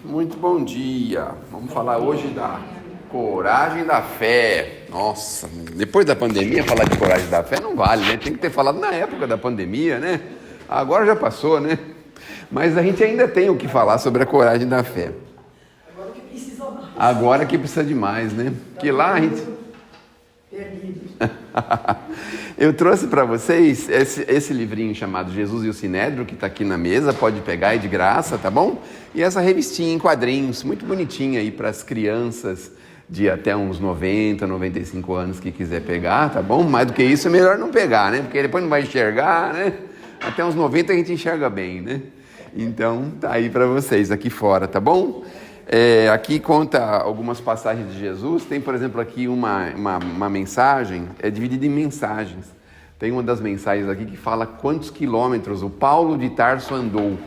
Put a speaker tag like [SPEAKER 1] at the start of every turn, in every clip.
[SPEAKER 1] Muito bom dia. Vamos falar hoje da coragem da fé. Nossa, depois da pandemia falar de coragem da fé não vale, né? Tem que ter falado na época da pandemia, né? Agora já passou, né? Mas a gente ainda tem o que falar sobre a coragem da fé.
[SPEAKER 2] Agora que precisa mais.
[SPEAKER 1] Agora que precisa de mais, né? Que lá a gente... Eu trouxe para vocês esse livrinho chamado Jesus e o Sinédrio, que está aqui na mesa, pode pegar, é de graça, tá bom? E essa revistinha em quadrinhos, muito bonitinha aí para as crianças de até uns 90, 95 anos que quiser pegar, tá bom? Mais do que isso é melhor não pegar, né? Porque depois não vai enxergar, né? Até uns 90 a gente enxerga bem, né? Então, tá aí para vocês aqui fora, tá bom? Aqui conta algumas passagens de Jesus. Tem, por exemplo, aqui uma mensagem, é dividida em mensagens. Tem uma das mensagens aqui que fala quantos quilômetros o Paulo de Tarso andou.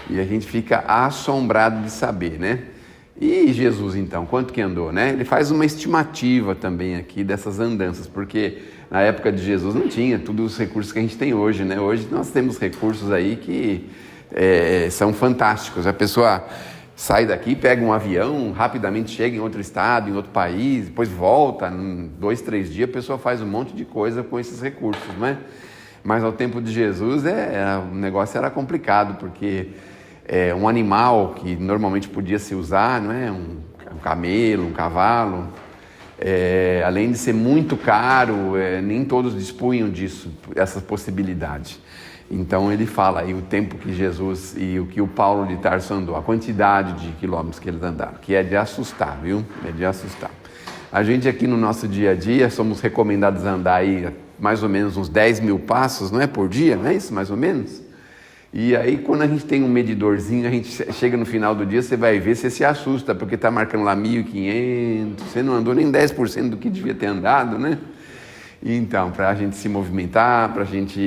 [SPEAKER 1] E a gente fica assombrado de saber, né? E Jesus, então, quanto que andou, né? Ele faz uma estimativa também aqui dessas andanças, porque na época de Jesus não tinha todos os recursos que a gente tem hoje, né? Hoje nós temos recursos aí que... são fantásticos. A pessoa sai daqui, pega um avião, rapidamente chega em outro estado, em outro país, depois volta, em 2, 3 dias a pessoa faz um monte de coisa com esses recursos, né? Mas ao tempo de Jesus o negócio era complicado, porque um animal que normalmente podia se usar, não é? Um camelo, um cavalo, além de ser muito caro, nem todos dispunham disso, essa possibilidade. Então ele fala aí o tempo que Jesus e o que o Paulo de Tarso andou, a quantidade de quilômetros que eles andaram, que é de assustar, viu? É de assustar. A gente aqui no nosso dia a dia somos recomendados a andar aí mais ou menos uns 10 mil passos, não é? Por dia, não é isso? Mais ou menos? E aí quando a gente tem um medidorzinho, a gente chega no final do dia, você vai ver, você se assusta, porque está marcando lá 1.500, você não andou nem 10% do que devia ter andado, né? Então, para a gente se movimentar, para a gente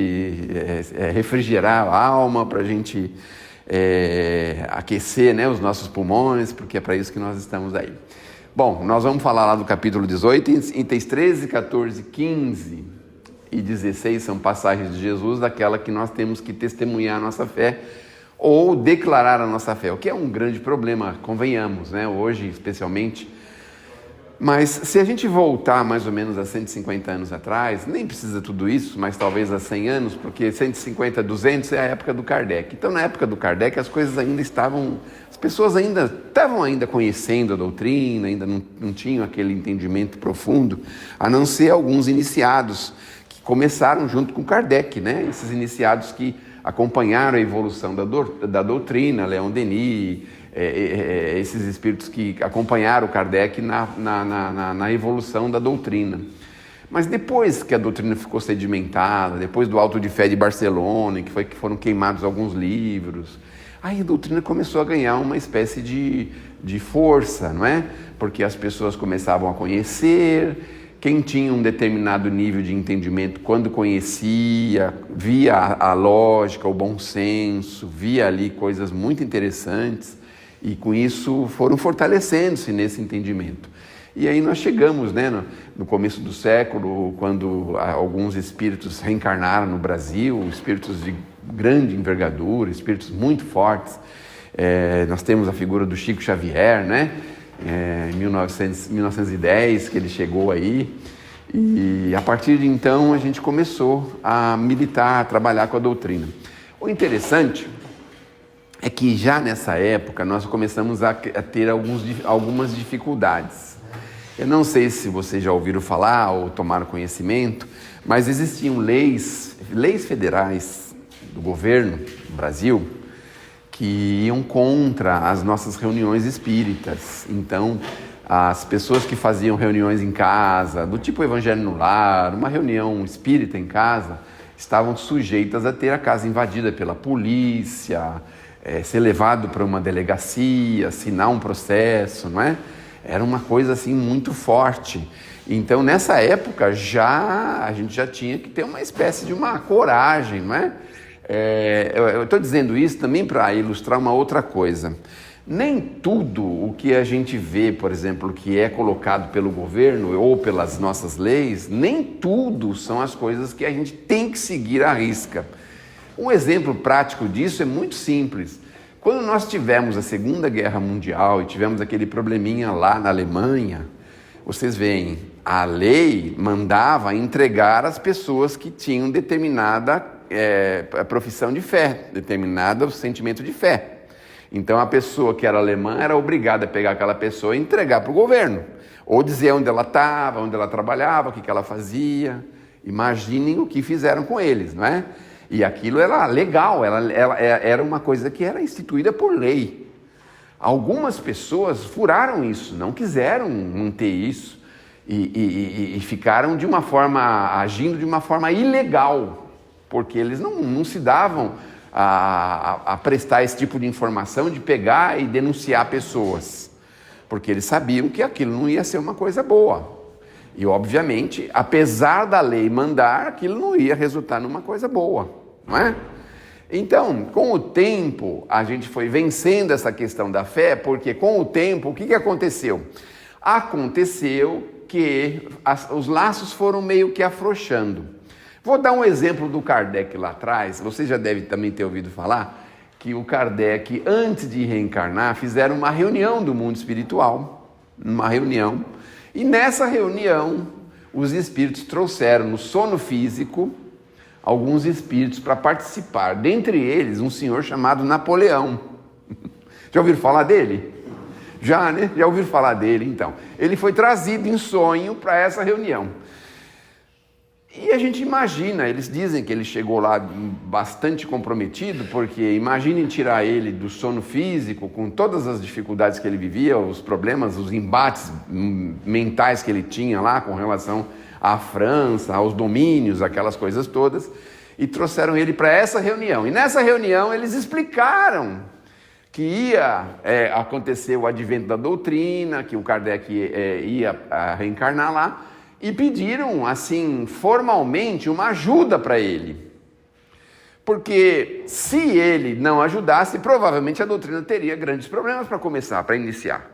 [SPEAKER 1] refrigerar a alma, para a gente aquecer, né, os nossos pulmões, porque é para isso que nós estamos aí. Bom, nós vamos falar lá do capítulo 18, itens 13, 14, 15 e 16 são passagens de Jesus, daquela que nós temos que testemunhar a nossa fé ou declarar a nossa fé, o que é um grande problema, convenhamos, né, hoje especialmente. Mas se a gente voltar mais ou menos a 150 anos atrás, nem precisa tudo isso, mas talvez a 100 anos, porque 150, 200 é a época do Kardec. Então na época do Kardec as coisas ainda estavam, as pessoas estavam conhecendo a doutrina, ainda não tinham aquele entendimento profundo, a não ser alguns iniciados que começaram junto com Kardec, né? Esses iniciados que acompanharam a evolução da doutrina, Leon Denis, esses espíritos que acompanharam Kardec na evolução da doutrina. Mas depois que a doutrina ficou sedimentada, depois do Auto de Fé de Barcelona, que foram queimados alguns livros, aí a doutrina começou a ganhar uma espécie de força, não é? Porque as pessoas começavam a conhecer, quem tinha um determinado nível de entendimento, quando conhecia, via a lógica, o bom senso, via ali coisas muito interessantes, e com isso foram fortalecendo-se nesse entendimento. E aí nós chegamos, né, no começo do século, quando alguns espíritos reencarnaram no Brasil, espíritos de grande envergadura, espíritos muito fortes. Nós temos a figura do Chico Xavier, né, em 1910 que ele chegou aí, e a partir de então a gente começou a militar, a trabalhar com a doutrina. O interessante é que já nessa época nós começamos a ter algumas dificuldades. Eu não sei se vocês já ouviram falar ou tomaram conhecimento, mas existiam leis federais do governo do Brasil que iam contra as nossas reuniões espíritas. Então, as pessoas que faziam reuniões em casa, do tipo Evangelho no Lar, uma reunião espírita em casa, estavam sujeitas a ter a casa invadida pela polícia, ser levado para uma delegacia, assinar um processo, não é? Era uma coisa assim muito forte. Então nessa época a gente já tinha que ter uma espécie de uma coragem, não é? Eu estou dizendo isso também para ilustrar uma outra coisa. Nem tudo o que a gente vê, por exemplo, que é colocado pelo governo ou pelas nossas leis, nem tudo são as coisas que a gente tem que seguir à risca. Um exemplo prático disso é muito simples. Quando nós tivemos a Segunda Guerra Mundial e tivemos aquele probleminha lá na Alemanha, vocês veem, a lei mandava entregar as pessoas que tinham determinada profissão de fé, determinado sentimento de fé. Então a pessoa que era alemã era obrigada a pegar aquela pessoa e entregar para o governo, ou dizer onde ela estava, onde ela trabalhava, o que ela fazia. Imaginem o que fizeram com eles, não é? E aquilo era legal, era uma coisa que era instituída por lei. Algumas pessoas furaram isso, não quiseram manter isso e ficaram agindo de uma forma ilegal, porque eles não se davam a prestar esse tipo de informação, de pegar e denunciar pessoas, porque eles sabiam que aquilo não ia ser uma coisa boa. E, obviamente, apesar da lei mandar, aquilo não ia resultar numa coisa boa, não é? Então, com o tempo, a gente foi vencendo essa questão da fé, porque com o tempo, o que aconteceu? Aconteceu que os laços foram meio que afrouxando. Vou dar um exemplo do Kardec lá atrás, você já deve também ter ouvido falar, que o Kardec, antes de reencarnar, fizeram uma reunião do mundo espiritual, uma reunião, e nessa reunião, os espíritos trouxeram no sono físico alguns espíritos para participar. Dentre eles, um senhor chamado Napoleão. Já ouviram falar dele? Já, né? Já ouviram falar dele, então. Ele foi trazido em sonho para essa reunião. E a gente imagina, eles dizem que ele chegou lá bastante comprometido, porque imaginem tirar ele do sono físico, com todas as dificuldades que ele vivia, os problemas, os embates mentais que ele tinha lá com relação à França, aos domínios, aquelas coisas todas, e trouxeram ele para essa reunião. E nessa reunião eles explicaram que ia acontecer o advento da doutrina, que o Kardec ia reencarnar lá, e pediram, assim, formalmente, uma ajuda para ele. Porque se ele não ajudasse, provavelmente a doutrina teria grandes problemas para começar, para iniciar.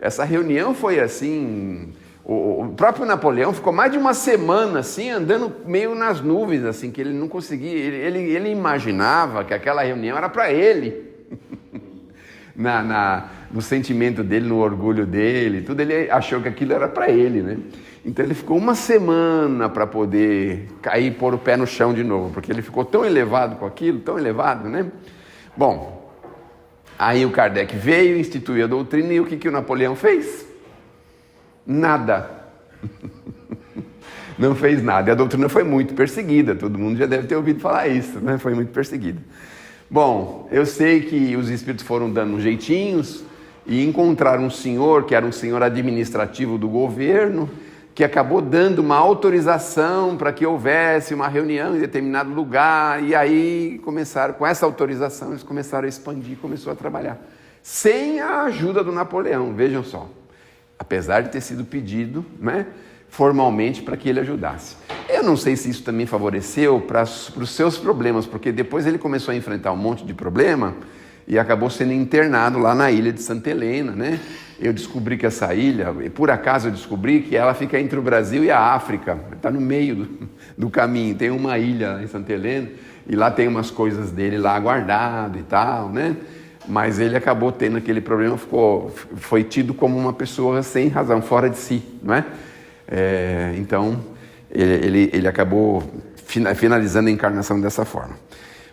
[SPEAKER 1] Essa reunião foi assim, o próprio Napoleão ficou mais de uma semana assim, andando meio nas nuvens, assim, que ele não conseguia, ele imaginava que aquela reunião era para ele. No sentimento dele, no orgulho dele, tudo, ele achou que aquilo era para ele, né? Então ele ficou uma semana para poder cair e pôr o pé no chão de novo, porque ele ficou tão elevado com aquilo, tão elevado, né? Bom, aí o Kardec veio, instituiu a doutrina, e o que o Napoleão fez? Nada. Não fez nada. E a doutrina foi muito perseguida, todo mundo já deve ter ouvido falar isso, né? Foi muito perseguida. Bom, eu sei que os espíritos foram dando jeitinhos e encontraram um senhor, que era um senhor administrativo do governo, que acabou dando uma autorização para que houvesse uma reunião em determinado lugar, e aí começaram, com essa autorização, eles começaram a expandir, começou a trabalhar, sem a ajuda do Napoleão, vejam só, apesar de ter sido pedido, né, formalmente para que ele ajudasse. Eu não sei se isso também favoreceu para os seus problemas, porque depois ele começou a enfrentar um monte de problema e acabou sendo internado lá na ilha de Santa Helena, né? Eu descobri que essa ilha, e por acaso eu descobri que ela fica entre o Brasil e a África, está no meio do caminho, tem uma ilha em Santa Helena, e lá tem umas coisas dele lá guardado e tal, né? Mas ele acabou tendo aquele problema, foi tido como uma pessoa sem razão, fora de si, não é? Então, ele acabou finalizando a encarnação dessa forma.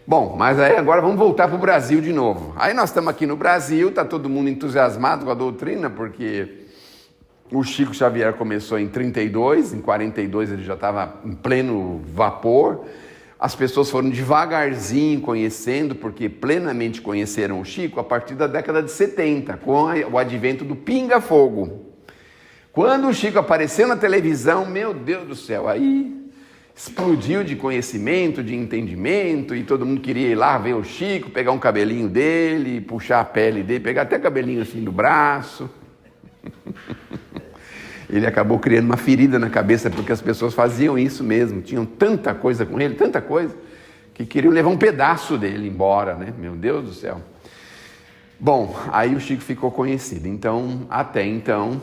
[SPEAKER 1] Bom, mas aí agora vamos voltar para o Brasil de novo. Aí nós estamos aqui no Brasil, está todo mundo entusiasmado com a doutrina, porque o Chico Xavier começou em 32, em 42 ele já estava em pleno vapor. As pessoas foram devagarzinho conhecendo, porque plenamente conheceram o Chico a partir da década de 70, com o advento do pinga-fogo. Quando o Chico apareceu na televisão, meu Deus do céu, aí explodiu de conhecimento, de entendimento, e todo mundo queria ir lá ver o Chico, pegar um cabelinho dele, puxar a pele dele, pegar até cabelinho assim do braço. Ele acabou criando uma ferida na cabeça, porque as pessoas faziam isso mesmo, tinham tanta coisa com ele, tanta coisa, que queriam levar um pedaço dele embora, né? Meu Deus do céu. Bom, aí o Chico ficou conhecido. Então, até então,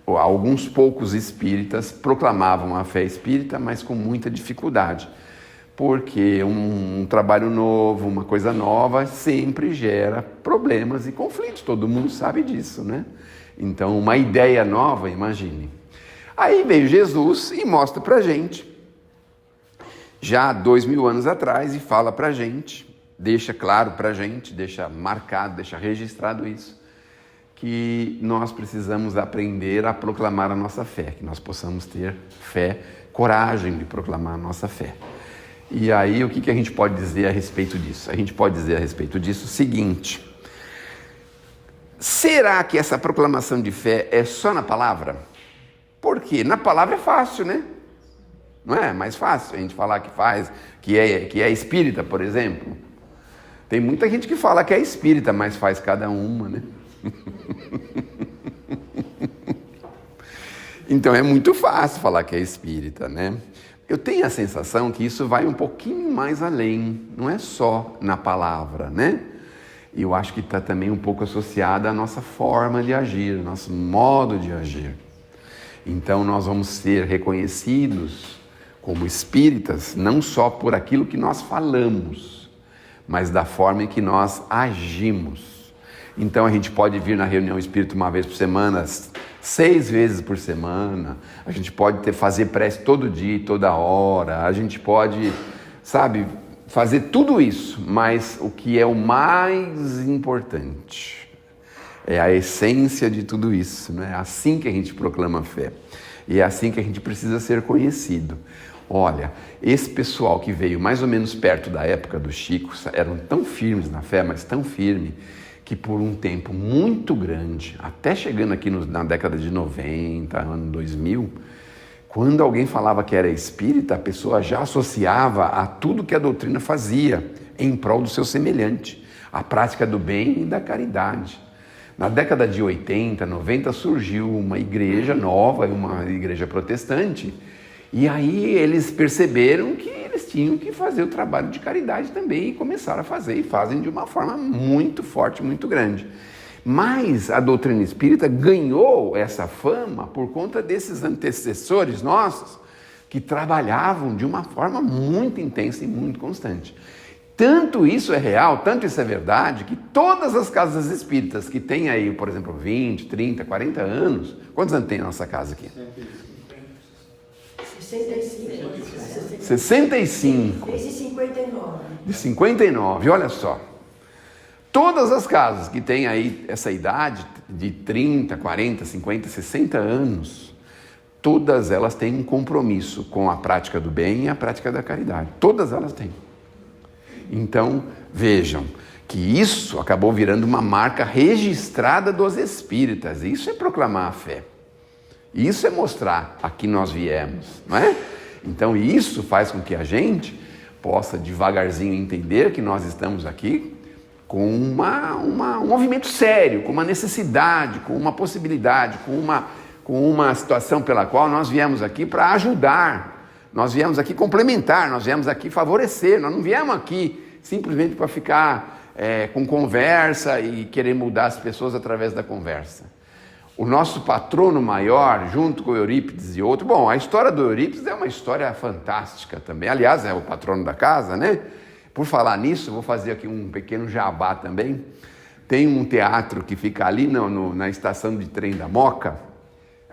[SPEAKER 1] alguns poucos espíritas proclamavam a fé espírita, mas com muita dificuldade, porque um trabalho novo, uma coisa nova, sempre gera problemas e conflitos, todo mundo sabe disso, né? Então, uma ideia nova, imagine. Aí veio Jesus e mostra pra gente, já há 2000 anos atrás, e fala pra gente, deixa claro pra gente, deixa marcado, deixa registrado isso, que nós precisamos aprender a proclamar a nossa fé, que nós possamos ter fé, coragem de proclamar a nossa fé. E aí, o que a gente pode dizer a respeito disso? A gente pode dizer a respeito disso o seguinte: será que essa proclamação de fé é só na palavra? Porque na palavra é fácil, né? Não é? Mais fácil a gente falar que faz, que é espírita, por exemplo. Tem muita gente que fala que é espírita, mas faz cada uma, né? Então é muito fácil falar que é espírita, né? Eu tenho a sensação que isso vai um pouquinho mais além, não é só na palavra, né? E eu acho que está também um pouco associada à nossa forma de agir, nosso modo de agir. Então nós vamos ser reconhecidos como espíritas, não só por aquilo que nós falamos, mas da forma em que nós agimos. Então a gente pode vir na reunião espírita uma vez por semana, 6 vezes por semana, a gente pode fazer prece todo dia, toda hora, a gente pode, sabe, fazer tudo isso, mas o que é o mais importante é a essência de tudo isso, né? É assim que a gente proclama a fé, e é assim que a gente precisa ser conhecido. Olha, esse pessoal que veio mais ou menos perto da época do Chico, eram tão firmes na fé, mas tão firmes, que por um tempo muito grande, até chegando aqui na década de 90, ano 2000, quando alguém falava que era espírita, a pessoa já associava a tudo que a doutrina fazia em prol do seu semelhante, a prática do bem e da caridade. Na década de 80, 90, surgiu uma igreja nova, uma igreja protestante, e aí eles perceberam que eles tinham que fazer o trabalho de caridade também, e começaram a fazer, e fazem de uma forma muito forte, muito grande. Mas a doutrina espírita ganhou essa fama por conta desses antecessores nossos, que trabalhavam de uma forma muito intensa e muito constante. Tanto isso é real, tanto isso é verdade, que todas as casas espíritas que têm aí, por exemplo, 20, 30, 40 anos... Quantos anos tem a nossa casa aqui? 65.
[SPEAKER 2] Desde 59.
[SPEAKER 1] De 59, olha só. Todas as casas que têm aí essa idade de 30, 40, 50, 60 anos, todas elas têm um compromisso com a prática do bem e a prática da caridade. Todas elas têm. Então, vejam que isso acabou virando uma marca registrada dos espíritas. Isso é proclamar a fé. Isso é mostrar a que nós viemos, não é? Então isso faz com que a gente possa devagarzinho entender que nós estamos aqui com um movimento sério, com uma necessidade, com uma possibilidade, com uma situação pela qual nós viemos aqui para ajudar, nós viemos aqui complementar, nós viemos aqui favorecer, nós não viemos aqui simplesmente para ficar com conversa e querer mudar as pessoas através da conversa. O nosso patrono maior, junto com Eurípides e outro... Bom, a história do Eurípides é uma história fantástica também. Aliás, é o patrono da casa, né? Por falar nisso, vou fazer aqui um pequeno jabá também. Tem um teatro que fica ali na estação de trem da Moca.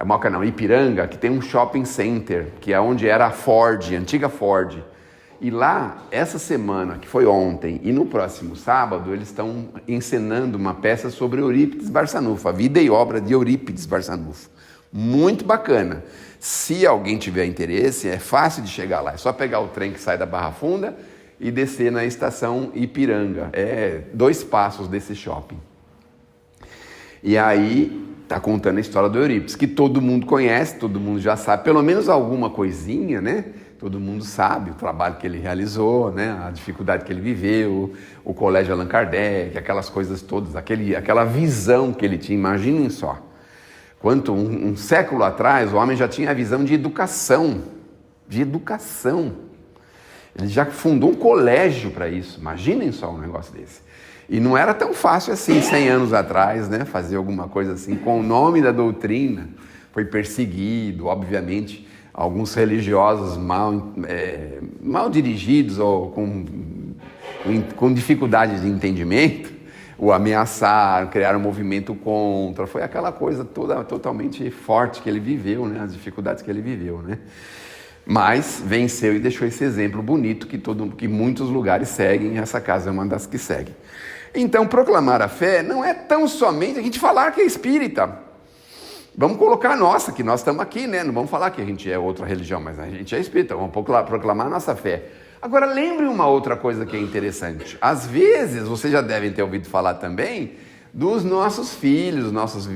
[SPEAKER 1] Moca não, Ipiranga, que tem um shopping center, que é onde era a Ford, a antiga Ford. E lá, essa semana, que foi ontem, e no próximo sábado, eles estão encenando uma peça sobre Eurípides Barçanufo, a vida e obra de Eurípides Barçanufo. Muito bacana. Se alguém tiver interesse, é fácil de chegar lá. É só pegar o trem que sai da Barra Funda e descer na estação Ipiranga. É 2 passos desse shopping. E aí, está contando a história do Eurípides, que todo mundo conhece, todo mundo já sabe, pelo menos alguma coisinha, né? Todo mundo sabe o trabalho que ele realizou, né? A dificuldade que ele viveu, o colégio Allan Kardec, aquelas coisas todas, aquela visão que ele tinha, imaginem só. Quanto um século atrás, o homem já tinha a visão de educação. Ele já fundou um colégio para isso, imaginem só um negócio desse. E não era tão fácil assim, 100 anos atrás, né? Fazer alguma coisa assim com o nome da doutrina. Foi perseguido, obviamente. alguns religiosos mal dirigidos ou com dificuldade de entendimento, o ameaçaram, criaram um movimento contra. Foi aquela coisa toda totalmente forte que ele viveu, né? As dificuldades que ele viveu, né? Mas venceu e deixou esse exemplo bonito que muitos lugares seguem, e essa casa é uma das que segue. Então, proclamar a fé não é tão somente a gente falar que é espírita. Vamos colocar a nossa, que nós estamos aqui, né? Não vamos falar que a gente é outra religião, mas a gente é espírita, vamos proclamar a nossa fé. Agora, lembre uma outra coisa que é interessante. Às vezes, vocês já devem ter ouvido falar também dos nossos filhos, nossos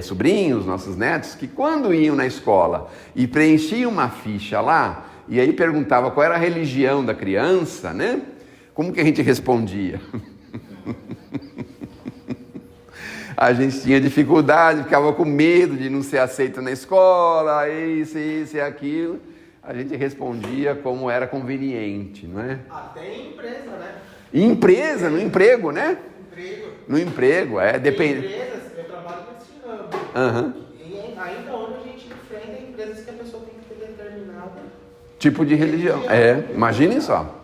[SPEAKER 1] sobrinhos, nossos netos, que quando iam na escola e preenchiam uma ficha lá, e aí perguntava qual era a religião da criança, né? Como que a gente respondia? A gente tinha dificuldade, ficava com medo de não ser aceito na escola, isso e aquilo. A gente respondia como era conveniente, não é?
[SPEAKER 3] Até em empresa, né?
[SPEAKER 1] Empresa, no emprego, né?
[SPEAKER 3] Emprego.
[SPEAKER 1] No emprego, depende.
[SPEAKER 3] Em empresas, eu trabalho com esse ramo.
[SPEAKER 1] Uhum.
[SPEAKER 3] E ainda hoje a gente enfrenta empresas que a pessoa tem que ter determinado
[SPEAKER 1] Tipo de religião. Imaginem só.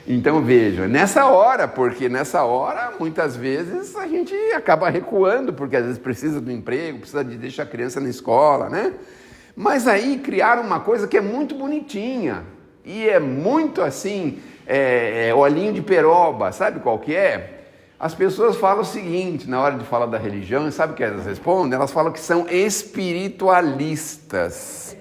[SPEAKER 1] Então veja, nessa hora, porque nessa hora muitas vezes a gente acaba recuando, porque às vezes precisa do emprego, precisa de deixar a criança na escola, né? Mas aí criaram uma coisa que é muito bonitinha, e é muito assim, olhinho de peroba, sabe qual que é? As pessoas falam o seguinte, na hora de falar da religião, sabe o que elas respondem? Elas falam que são espiritualistas.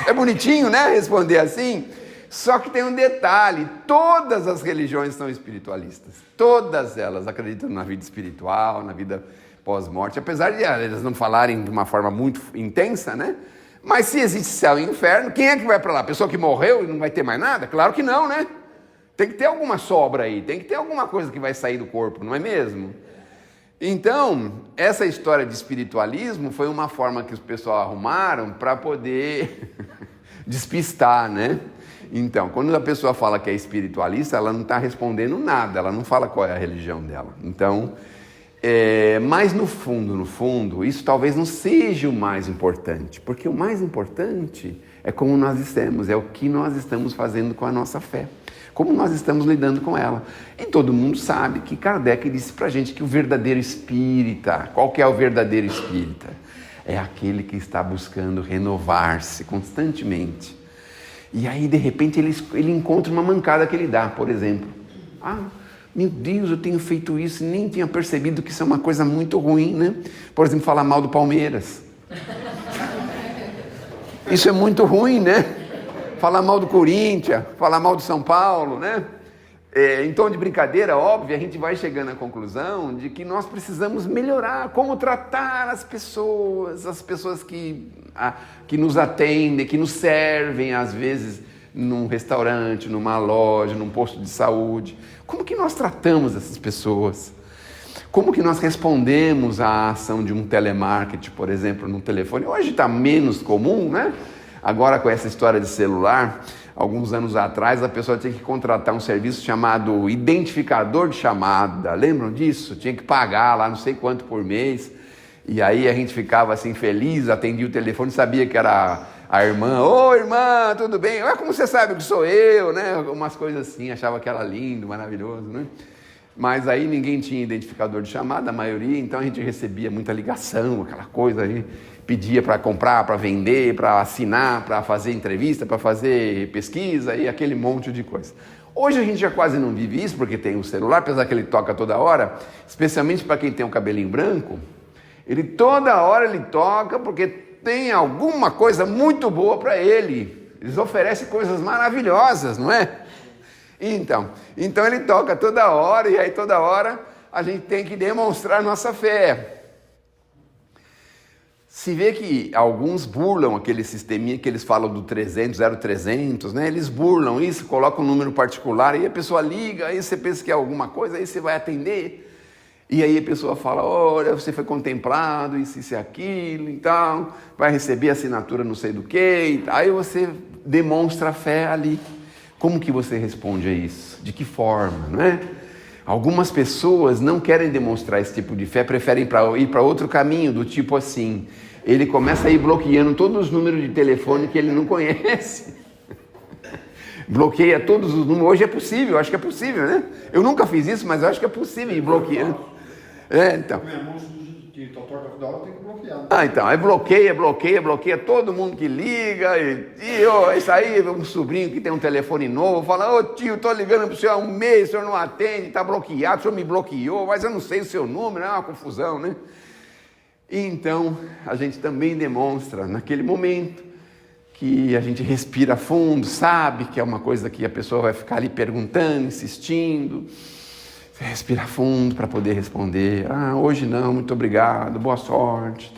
[SPEAKER 1] É bonitinho, né, responder assim? Só que tem um detalhe, todas as religiões são espiritualistas, todas elas acreditam na vida espiritual, na vida pós-morte, apesar de elas não falarem de uma forma muito intensa, né? Mas se existe céu e inferno, quem é que vai para lá? A pessoa que morreu e não vai ter mais nada? Claro que não, né? Tem que ter alguma sobra aí, tem que ter alguma coisa que vai sair do corpo, não é mesmo? Então, essa história de espiritualismo foi uma forma que os pessoal arrumaram para poder despistar, né? Então, quando a pessoa fala que é espiritualista, ela não está respondendo nada, ela não fala qual é a religião dela. Então, mas no fundo, isso talvez não seja o mais importante, porque o mais importante é como nós estamos, é o que nós estamos fazendo com a nossa fé, como nós estamos lidando com ela. E todo mundo sabe que Kardec disse pra gente que o verdadeiro espírita, qual que é o verdadeiro espírita? É aquele que está buscando renovar-se constantemente. E aí, de repente, ele encontra uma mancada que ele dá, por exemplo. Meu Deus, eu tenho feito isso e nem tinha percebido que isso é uma coisa muito ruim, né? Por exemplo, falar mal do Palmeiras. Isso é muito ruim, né? Falar mal do Corinthians, falar mal do São Paulo, né? Em tom de brincadeira, óbvio, a gente vai chegando à conclusão de que nós precisamos melhorar como tratar as pessoas que nos atendem, que nos servem, às vezes, num restaurante, numa loja, num posto de saúde. Como que nós tratamos essas pessoas? Como que nós respondemos à ação de um telemarketing, por exemplo, no telefone? Hoje está menos comum, né? Agora, com essa história de celular, alguns anos atrás, a pessoa tinha que contratar um serviço chamado identificador de chamada. Lembram disso? Tinha que pagar lá não sei quanto por mês. E aí a gente ficava assim feliz, atendia o telefone, sabia que era a irmã. Ô irmã, tudo bem? Como você sabe que sou eu, né? Umas coisas assim, achava que era lindo, maravilhoso, né? Mas aí ninguém tinha identificador de chamada, a maioria, então a gente recebia muita ligação, aquela coisa aí. Pedia para comprar, para vender, para assinar, para fazer entrevista, para fazer pesquisa e aquele monte de coisa. Hoje a gente já quase não vive isso, porque tem o celular, apesar que ele toca toda hora, especialmente para quem tem um cabelinho branco, toda hora ele toca porque tem alguma coisa muito boa para ele. Eles oferecem coisas maravilhosas, não é? Então ele toca toda hora, e aí toda hora a gente tem que demonstrar nossa fé. Se vê que alguns burlam aquele sisteminha que eles falam do 300, 0300, né? Eles burlam isso, colocam um número particular, aí a pessoa liga, aí você pensa que é alguma coisa, aí você vai atender, e aí a pessoa fala, olha, você foi contemplado, isso e aquilo, então, vai receber assinatura não sei do que, aí você demonstra a fé ali. Como que você responde a isso? De que forma, não é? Algumas pessoas não querem demonstrar esse tipo de fé, preferem ir para outro caminho, do tipo assim, ele começa a ir bloqueando todos os números de telefone que ele não conhece. Bloqueia todos os números. Hoje é possível, acho que é possível, né? Eu nunca fiz isso, mas eu acho que é possível ir bloqueando. Então. Então, aí bloqueia todo mundo que liga. Isso aí, um sobrinho que tem um telefone novo, fala: ô tio, tô ligando pro senhor há um mês, o senhor não atende, tá bloqueado, o senhor me bloqueou, mas eu não sei o seu número, é uma confusão, né? Então, a gente também demonstra, naquele momento, que a gente respira fundo, sabe que é uma coisa que a pessoa vai ficar ali perguntando, insistindo. Você respira fundo para poder responder: hoje não, muito obrigado, boa sorte,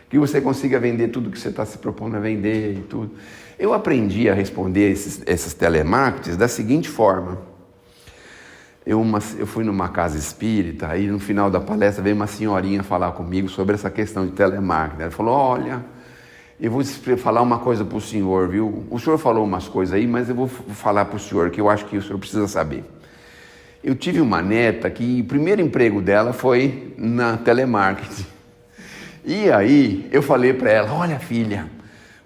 [SPEAKER 1] que você consiga vender tudo que você está se propondo a vender e tudo. Eu aprendi a responder esses telemarketings da seguinte forma. Eu fui numa casa espírita, aí no final da palestra veio uma senhorinha falar comigo sobre essa questão de telemarketing. Ela falou: olha, eu vou falar uma coisa para o senhor, viu? O senhor falou umas coisas aí, mas eu vou falar para o senhor que eu acho que o senhor precisa saber. Eu tive uma neta que o primeiro emprego dela foi na telemarketing. E aí eu falei para ela: olha filha,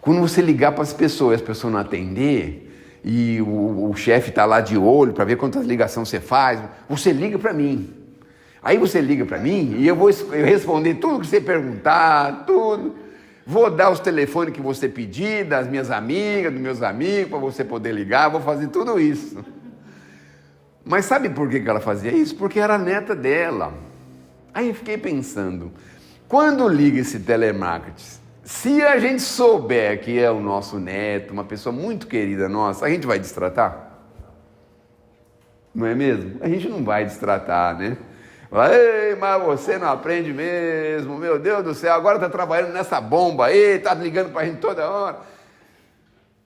[SPEAKER 1] quando você ligar para as pessoas não atender, e o chefe está lá de olho para ver quantas ligações você faz, você liga para mim. Aí você liga para mim e eu vou responder tudo que você perguntar, tudo. Vou dar os telefones que você pedir, das minhas amigas, dos meus amigos, para você poder ligar, vou fazer tudo isso. Mas sabe por que ela fazia isso? Porque era a neta dela. Aí eu fiquei pensando, quando liga esse telemarketing, se a gente souber que é o nosso neto, uma pessoa muito querida nossa, a gente vai destratar? Não é mesmo? A gente não vai destratar, né? Ei, mas você não aprende mesmo, meu Deus do céu, agora está trabalhando nessa bomba aí, está ligando para a gente toda hora.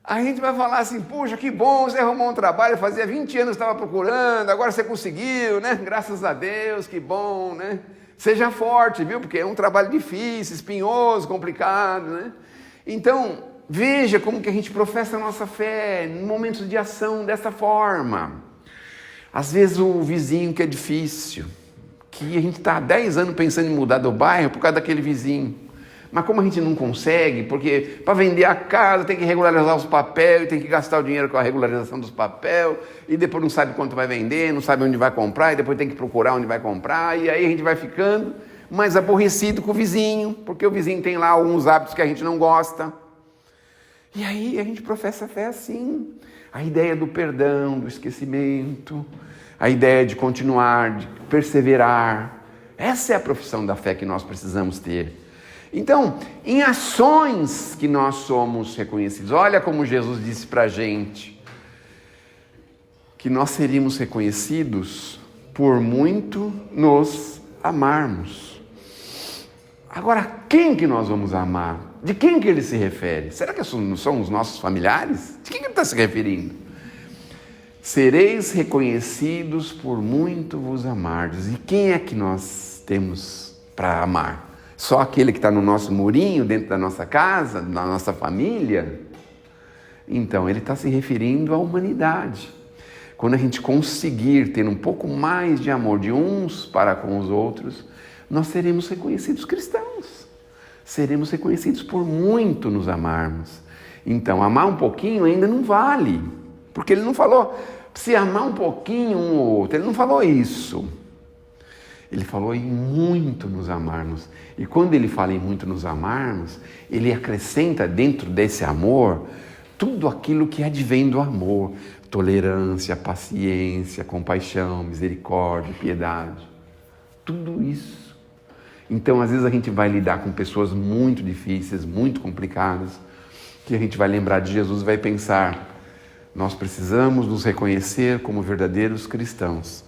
[SPEAKER 1] A gente vai falar assim: puxa, que bom, você arrumou um trabalho, fazia 20 anos que estava procurando, agora você conseguiu, né? Graças a Deus, que bom, né? Seja forte, viu? Porque é um trabalho difícil, espinhoso, complicado, né? Então, veja como que a gente professa a nossa fé em momentos de ação dessa forma. Às vezes o vizinho que é difícil, que a gente está há 10 anos pensando em mudar do bairro por causa daquele vizinho. Mas como a gente não consegue, porque para vender a casa tem que regularizar os papéis, tem que gastar o dinheiro com a regularização dos papéis, e depois não sabe quanto vai vender, não sabe onde vai comprar, e depois tem que procurar onde vai comprar, e aí a gente vai ficando mais aborrecido com o vizinho, porque o vizinho tem lá alguns hábitos que a gente não gosta. E aí a gente professa a fé assim. A ideia do perdão, do esquecimento, a ideia de continuar, de perseverar. Essa é a profissão da fé que nós precisamos ter. Então, em ações que nós somos reconhecidos, olha como Jesus disse para a gente, que nós seríamos reconhecidos por muito nos amarmos. Agora, quem que nós vamos amar? De quem que ele se refere? Será que não são os nossos familiares? De quem que ele está se referindo? Sereis reconhecidos por muito vos amardes. E quem é que nós temos para amar? Só aquele que está no nosso murinho, dentro da nossa casa, na nossa família? Então, ele está se referindo à humanidade. Quando a gente conseguir ter um pouco mais de amor de uns para com os outros, nós seremos reconhecidos cristãos. Seremos reconhecidos por muito nos amarmos. Então, amar um pouquinho ainda não vale. Porque ele não falou, se amar um pouquinho um ou outro. Ele não falou isso. Ele falou em muito nos amarmos. E quando ele fala em muito nos amarmos, ele acrescenta dentro desse amor tudo aquilo que advém do amor. Tolerância, paciência, compaixão, misericórdia, piedade. Tudo isso. Então, às vezes a gente vai lidar com pessoas muito difíceis, muito complicadas, que a gente vai lembrar de Jesus e vai pensar: nós precisamos nos reconhecer como verdadeiros cristãos.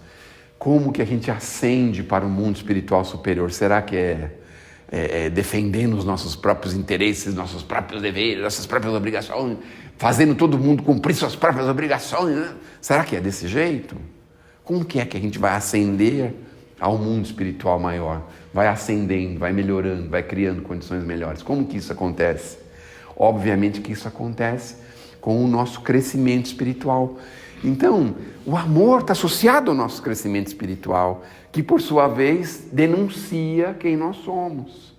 [SPEAKER 1] Como que a gente ascende para o mundo espiritual superior? Será que é defendendo os nossos próprios interesses, nossos próprios deveres, nossas próprias obrigações, fazendo todo mundo cumprir suas próprias obrigações, né? Será que é desse jeito? Como que é que a gente vai ascender ao mundo espiritual maior? Vai ascendendo, vai melhorando, vai criando condições melhores. Como que isso acontece? Obviamente que isso acontece com o nosso crescimento espiritual. Então, o amor está associado ao nosso crescimento espiritual, que por sua vez denuncia quem nós somos.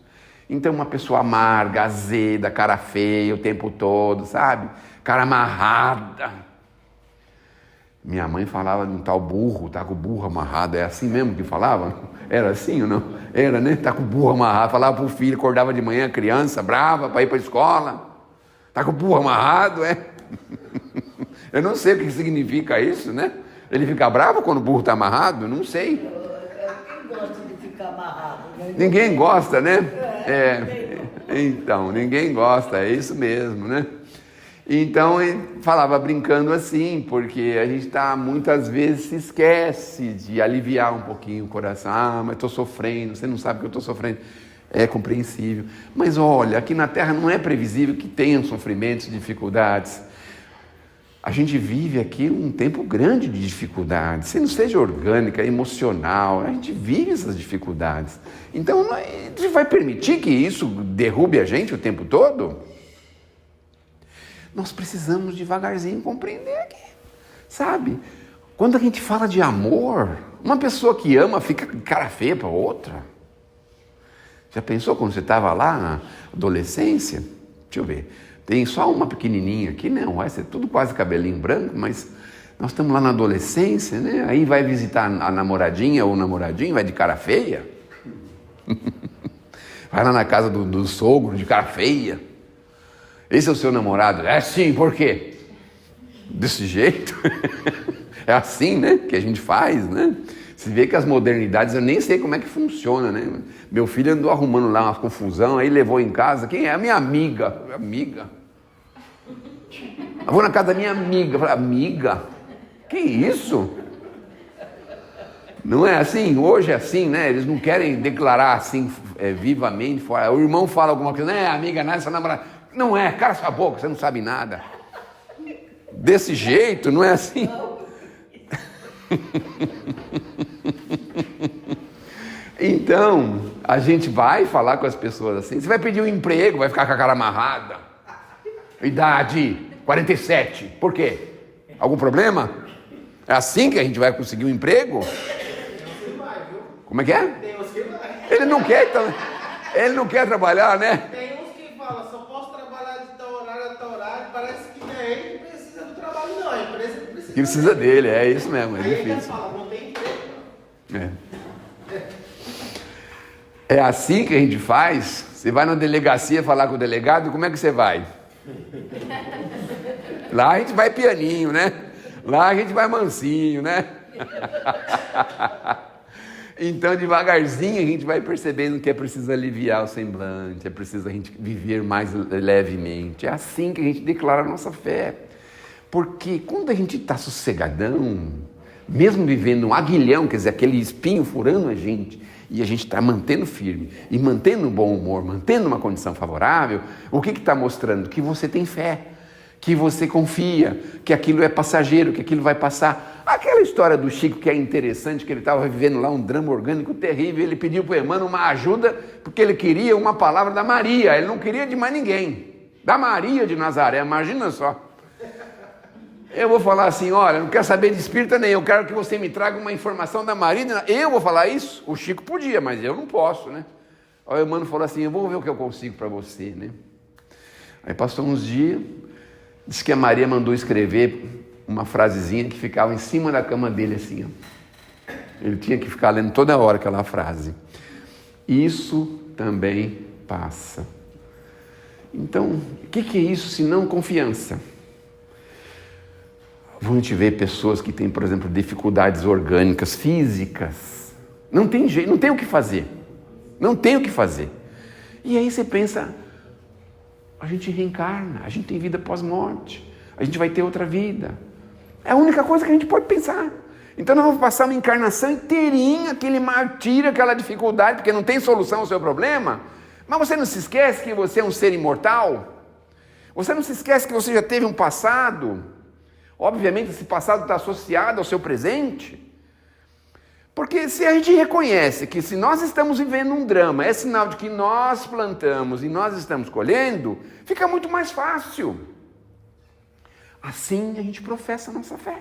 [SPEAKER 1] Então uma pessoa amarga, azeda, cara feia o tempo todo, sabe? Cara amarrada. Minha mãe falava de um tal burro, tá com o burro amarrado. É assim mesmo que falava? Era assim ou não? Era, né? Tá com o burro amarrado. Falava pro filho, acordava de manhã, criança, brava, para ir para a escola. Tá com o burro amarrado, é? Eu não sei o que significa isso, né? Ele fica bravo quando o burro está amarrado? Não sei.
[SPEAKER 2] Quem gosta de ficar amarrado? Né?
[SPEAKER 1] Ninguém gosta, né? Então, ninguém gosta, é isso mesmo, né? Então, ele falava brincando assim, porque a gente muitas vezes se esquece de aliviar um pouquinho o coração. Ah, mas estou sofrendo, você não sabe que eu estou sofrendo. É compreensível. Mas olha, aqui na Terra não é previsível que tenham sofrimentos e dificuldades. A gente vive aqui um tempo grande de dificuldades, se não seja orgânica, emocional, a gente vive essas dificuldades. Então, a gente vai permitir que isso derrube a gente o tempo todo? Nós precisamos devagarzinho compreender aqui, sabe? Quando a gente fala de amor, uma pessoa que ama fica cara feia para outra. Já pensou quando você estava lá na adolescência? Deixa eu ver. Tem só uma pequenininha aqui, não, vai ser tudo quase cabelinho branco, mas nós estamos lá na adolescência, né? Aí vai visitar a namoradinha ou o namoradinho, vai de cara feia. Vai lá na casa do sogro de cara feia. Esse é o seu namorado? É sim, por quê? Desse jeito? É assim, né? Que a gente faz, né? Você vê que as modernidades, eu nem sei como é que funciona, né? Meu filho andou arrumando lá uma confusão, aí levou em casa. Quem é? A minha amiga. Amiga? Eu vou na casa da minha amiga. Eu falei, amiga? Que isso? Não é assim? Hoje é assim, né? Eles não querem declarar assim, vivamente. Fora. O irmão fala alguma coisa, né? Amiga, não é essa namorada. Não é, cala sua boca, você não sabe nada. Desse jeito, não é assim? Então, a gente vai falar com as pessoas assim. Você vai pedir um emprego, vai ficar com a cara amarrada. Idade, 47. Por quê? Algum problema? É assim que a gente vai conseguir um emprego? Como é que é? Ele não quer, então, ele não quer trabalhar, né?
[SPEAKER 3] Tem uns que falam, só posso trabalhar de tal horário a tal horário. Parece que não é ele que precisa do trabalho, não. A empresa que precisa.
[SPEAKER 1] Que precisa dele, é isso mesmo, é
[SPEAKER 3] Aí ele
[SPEAKER 1] difícil.
[SPEAKER 3] fala, não tem emprego.
[SPEAKER 1] É assim que a gente faz. Você vai na delegacia falar com o delegado, como é que você vai? Lá a gente vai pianinho, né? Lá a gente vai mansinho, né? Então, devagarzinho, a gente vai percebendo que é preciso aliviar o semblante, é preciso a gente viver mais levemente. É assim que a gente declara a nossa fé. Porque quando a gente está sossegadão, mesmo vivendo um aguilhão, quer dizer, aquele espinho furando a gente, e a gente está mantendo firme, e mantendo um bom humor, mantendo uma condição favorável, o que está mostrando? Que você tem fé, que você confia, que aquilo é passageiro, que aquilo vai passar. Aquela história do Chico que é interessante, que ele estava vivendo lá um drama orgânico terrível, ele pediu para o Emmanuel uma ajuda, porque ele queria uma palavra da Maria, ele não queria de mais ninguém, da Maria de Nazaré, imagina só. Eu vou falar assim, olha, não quero saber de espírita nem, eu quero que você me traga uma informação da Maria. Eu vou falar isso? O Chico podia, mas eu não posso, né? Aí o Emmanuel falou assim, eu vou ver o que eu consigo para você, né? Aí passou uns dias, disse que a Maria mandou escrever uma frasezinha que ficava em cima da cama dele assim, ó. Ele tinha que ficar lendo toda hora aquela frase. Isso também passa. Então, o que é isso se não confiança? A gente vê pessoas que têm, por exemplo, dificuldades orgânicas, físicas. Não tem jeito, não tem o que fazer. Não tem o que fazer. E aí você pensa, a gente reencarna, a gente tem vida pós-morte, a gente vai ter outra vida. É a única coisa que a gente pode pensar. Então nós vamos passar uma encarnação inteirinha, aquele martírio, aquela dificuldade, porque não tem solução ao seu problema. Mas você não se esquece que você é um ser imortal? Você não se esquece que você já teve um passado? Obviamente esse passado está associado ao seu presente. Porque se a gente reconhece que se nós estamos vivendo um drama, é sinal de que nós plantamos e nós estamos colhendo, fica muito mais fácil. Assim a gente professa a nossa fé.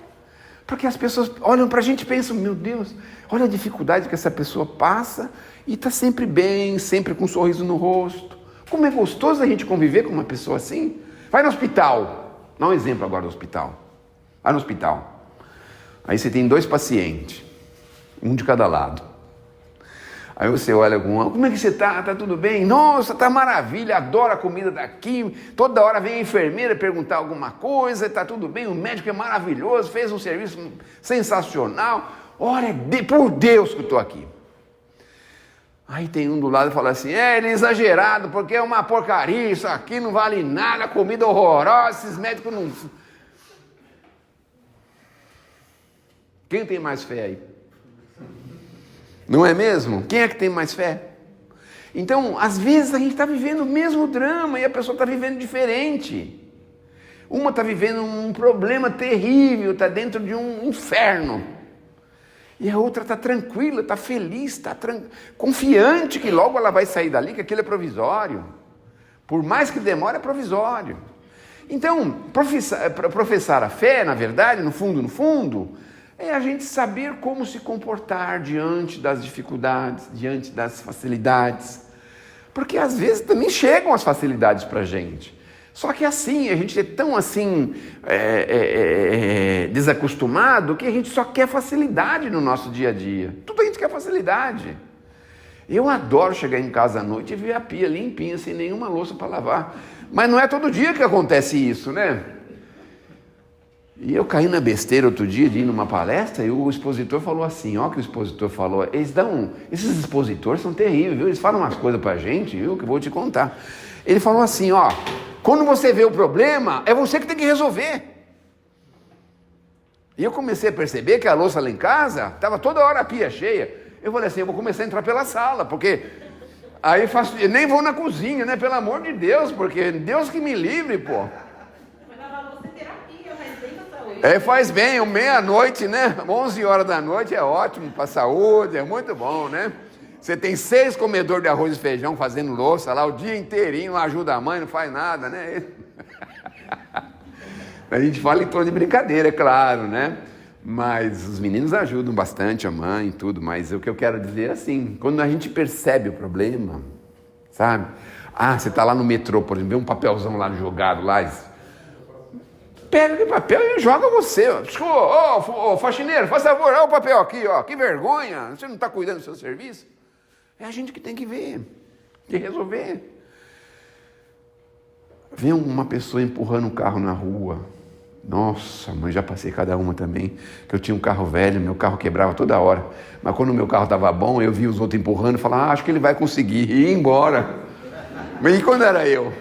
[SPEAKER 1] Porque as pessoas olham para a gente e pensam, meu Deus, olha a dificuldade que essa pessoa passa e está sempre bem, sempre com um sorriso no rosto. Como é gostoso a gente conviver com uma pessoa assim. Vai no hospital, dá um exemplo agora do hospital. Vai no hospital, aí você tem 2 pacientes, um de cada lado. Aí você olha com um, como é que você está? Está tudo bem? Nossa, está maravilha, adoro a comida daqui. Toda hora vem a enfermeira perguntar alguma coisa, está tudo bem, o médico é maravilhoso, fez um serviço sensacional. Olha, por Deus que eu estou aqui. Aí tem um do lado e fala assim, ele é exagerado, porque é uma porcaria, isso aqui não vale nada, comida horrorosa, esses médicos não... Quem tem mais fé aí? Não é mesmo? Quem é que tem mais fé? Então, às vezes a gente está vivendo o mesmo drama e a pessoa está vivendo diferente. Uma está vivendo um problema terrível, está dentro de um inferno. E a outra está tranquila, está feliz, está confiante que logo ela vai sair dali, que aquilo é provisório. Por mais que demore, é provisório. Então, professar a fé, na verdade, no fundo, é a gente saber como se comportar diante das dificuldades, diante das facilidades. Porque às vezes também chegam as facilidades para a gente. Só que assim, a gente é tão assim, desacostumado, que a gente só quer facilidade no nosso dia a dia. Tudo a gente quer facilidade. Eu adoro chegar em casa à noite e ver a pia limpinha, sem nenhuma louça para lavar. Mas não é todo dia que acontece isso, né? E eu caí na besteira outro dia de ir numa palestra e o expositor falou assim, ó, que o expositor falou, esses expositores são terríveis, viu? Eles falam umas coisas pra gente, viu, que eu vou te contar. Ele falou assim, ó, quando você vê o problema, é você que tem que resolver. E eu comecei a perceber que a louça lá em casa, estava toda hora a pia cheia. Eu falei assim, eu vou começar a entrar pela sala, porque aí eu nem vou na cozinha, né, pelo amor de Deus, porque Deus que me livre, pô. Faz bem, meia-noite, né? 11 horas da noite é ótimo para a saúde, é muito bom, né? Você tem 6 comedores de arroz e feijão fazendo louça lá o dia inteirinho, não ajuda a mãe, não faz nada, né? A gente fala em torno de brincadeira, é claro, né? Mas os meninos ajudam bastante a mãe e tudo, mas o que eu quero dizer é assim, quando a gente percebe o problema, sabe? Ah, você está lá no metrô, por exemplo, vê um papelzão lá jogado lá, pega aquele papel e joga você. Ô, faxineiro, faz favor, olha o papel aqui, ó. Que vergonha, você não está cuidando do seu serviço? É a gente que tem que ver, tem que resolver. Vem uma pessoa empurrando um carro na rua. Nossa, mas já passei cada uma também, que eu tinha um carro velho, meu carro quebrava toda hora. Mas quando o meu carro estava bom, eu vi os outros empurrando e falava, acho que ele vai conseguir, e ir embora. Mas e quando era eu?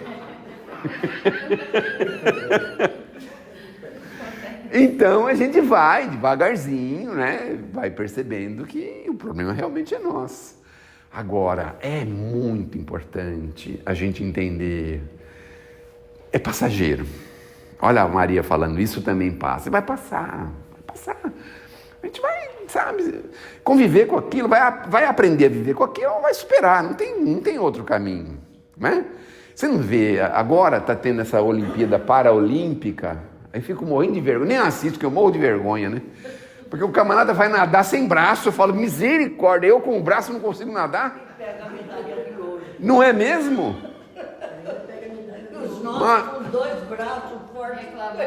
[SPEAKER 1] Então a gente vai devagarzinho, né? Vai percebendo que o problema realmente é nosso. Agora, é muito importante a gente entender, é passageiro. Olha a Maria falando, isso também passa. Vai passar. A gente vai, sabe, conviver com aquilo, vai aprender a viver com aquilo ou vai superar, não tem outro caminho, né? Você não vê, agora está tendo essa Olimpíada Paraolímpica, aí fico morrendo de vergonha, nem assisto, porque eu morro de vergonha, né? Porque o camarada vai nadar sem braço, eu falo, misericórdia, eu com o braço não consigo nadar?
[SPEAKER 2] Pega a medalha de ouro.
[SPEAKER 1] Não é mesmo?
[SPEAKER 2] Os nossos com 2 braços fortes reclamando.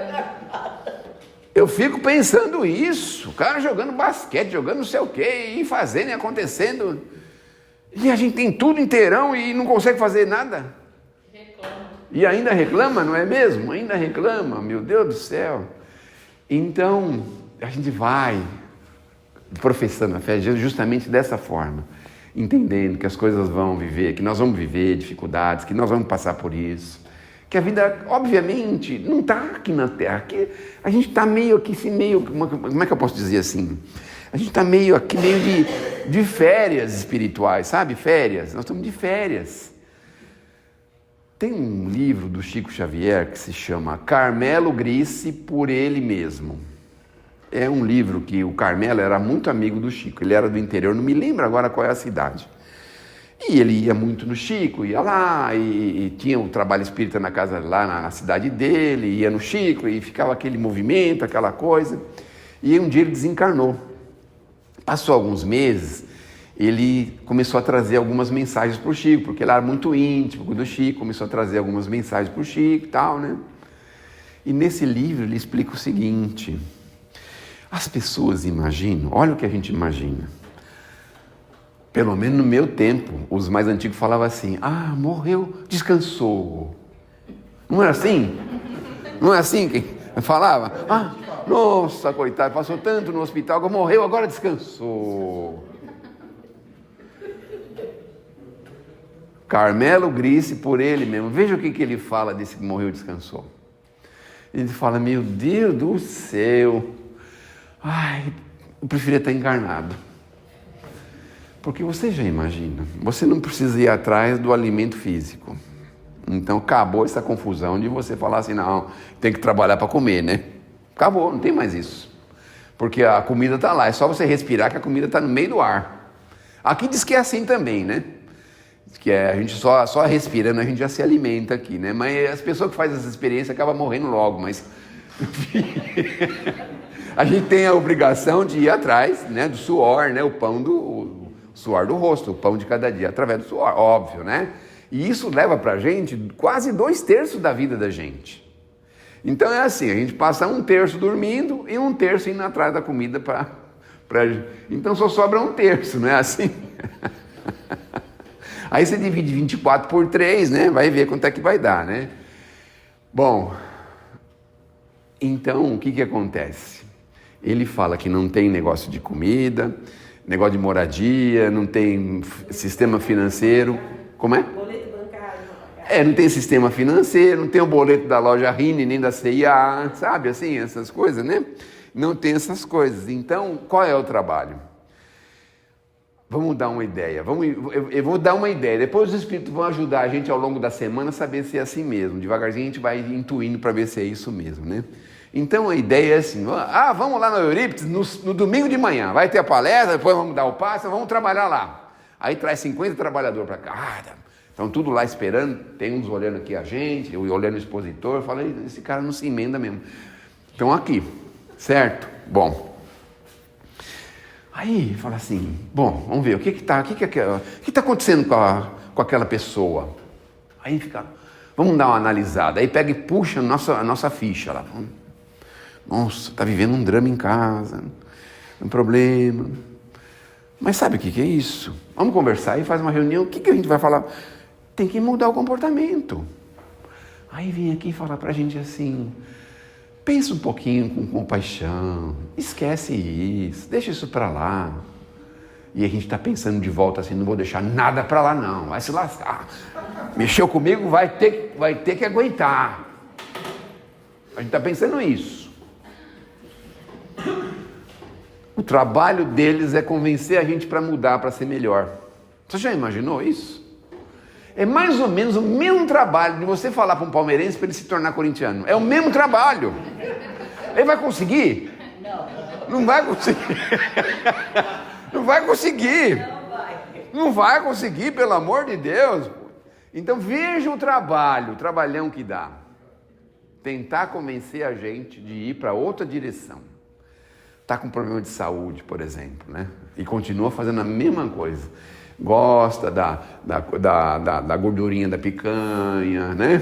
[SPEAKER 1] Eu fico pensando isso, o cara jogando basquete, jogando não sei o quê, e fazendo e acontecendo. E a gente tem tudo inteirão e não consegue fazer nada. Reclama. E ainda reclama, não é mesmo? Ainda reclama, meu Deus do céu. Então, a gente vai professando a fé justamente dessa forma, entendendo que as coisas vão viver, que nós vamos viver dificuldades, que nós vamos passar por isso, que a vida, obviamente, não está aqui na Terra, que a gente está meio aqui, como é que eu posso dizer assim? A gente está meio aqui, meio de férias espirituais, sabe? Férias, nós estamos de férias. Tem um livro do Chico Xavier que se chama Carmelo Grice por Ele Mesmo. É um livro que o Carmelo era muito amigo do Chico, ele era do interior, não me lembro agora qual é a cidade. E ele ia muito no Chico, ia lá, e tinha o trabalho espírita na casa lá na cidade dele, ia no Chico, e ficava aquele movimento, aquela coisa. E um dia ele desencarnou. Passou alguns meses, ele começou a trazer algumas mensagens para o Chico, porque ele era muito íntimo do Chico, começou a trazer algumas mensagens para o Chico e tal, né? E nesse livro ele explica o seguinte: as pessoas imaginam, olha o que a gente imagina. Pelo menos no meu tempo, os mais antigos falavam assim: ah, morreu, descansou. Não era assim? Não é assim que falava? Ah, nossa, coitado, passou tanto no hospital, agora morreu, agora descansou. Carmelo Grise, por ele mesmo, veja o que ele fala desse que morreu e descansou. Ele fala: meu Deus do céu, ai, eu preferia estar encarnado. Porque você já imagina, você não precisa ir atrás do alimento físico. Então acabou essa confusão de você falar assim: não, tem que trabalhar para comer, né? Acabou, não tem mais isso. Porque a comida está lá, é só você respirar que a comida está no meio do ar. Aqui diz que é assim também, né? Que a gente só respirando a gente já se alimenta aqui, né? Mas as pessoas que fazem essa experiência acabam morrendo logo, mas a gente tem a obrigação de ir atrás, né, do suor, né, o suor do rosto, o pão de cada dia, através do suor, óbvio, né? E isso leva pra gente quase 2/3 da vida da gente. Então é assim, a gente passa 1/3 dormindo e 1/3 indo atrás da comida para então só sobra 1/3, não é assim? Aí você divide 24 por 3, né? Vai ver quanto é que vai dar, né? Bom, então o que acontece? Ele fala que não tem negócio de comida, negócio de moradia, não tem sistema financeiro. Como é?
[SPEAKER 2] Boleto bancário.
[SPEAKER 1] Não tem sistema financeiro, não tem o boleto da loja Rini, nem da CIA, sabe assim, essas coisas, né? Não tem essas coisas. Então, qual é o trabalho? Vamos dar uma ideia. Eu vou dar uma ideia. Depois os espíritos vão ajudar a gente ao longo da semana a saber se é assim mesmo. Devagarzinho a gente vai intuindo para ver se é isso mesmo, né? Então a ideia é assim: vamos lá no Eurípides no domingo de manhã. Vai ter a palestra, depois vamos dar o passo, vamos trabalhar lá. Aí traz 50 trabalhadores para cá. Estão tudo lá esperando. Tem uns olhando aqui a gente, eu olhando o expositor. Eu falei: esse cara não se emenda mesmo. Estão aqui, certo? Bom. Aí fala assim: bom, vamos ver, o que está acontecendo com aquela pessoa? Aí fica, vamos dar uma analisada. Aí pega e puxa a nossa ficha lá. Nossa, está vivendo um drama em casa, um problema. Mas sabe o que é isso? Vamos conversar e faz uma reunião. O que a gente vai falar? Tem que mudar o comportamento. Aí vem aqui falar para a gente assim: pensa um pouquinho com compaixão, esquece isso, deixa isso para lá. E a gente está pensando de volta assim: não vou deixar nada para lá não, vai se lascar. Mexeu comigo, vai ter que aguentar. A gente está pensando isso. O trabalho deles é convencer a gente para mudar, para ser melhor. Você já imaginou isso? É mais ou menos o mesmo trabalho de você falar para um palmeirense para ele se tornar corintiano. É o mesmo trabalho. Ele vai conseguir? Não vai conseguir. Não vai conseguir. Não vai conseguir, pelo amor de Deus. Então veja o trabalhão que dá. Tentar convencer a gente de ir para outra direção. Está com problema de saúde, por exemplo, né? E continua fazendo a mesma coisa. Gosta da gordurinha da picanha, né?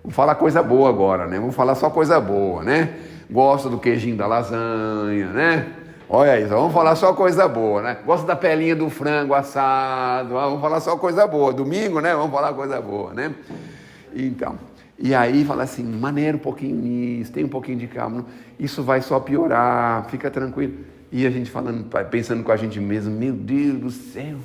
[SPEAKER 1] Vamos falar coisa boa agora, né? Vamos falar só coisa boa, né? Gosta do queijinho da lasanha, né? Olha isso, vamos falar só coisa boa, né? Gosta da pelinha do frango assado, vamos falar só coisa boa. Domingo, né? Vamos falar coisa boa, né? Então, e aí fala assim: maneira um pouquinho nisso, tem um pouquinho de calma, isso vai só piorar, fica tranquilo. E a gente falando, pensando com a gente mesmo: meu Deus do céu,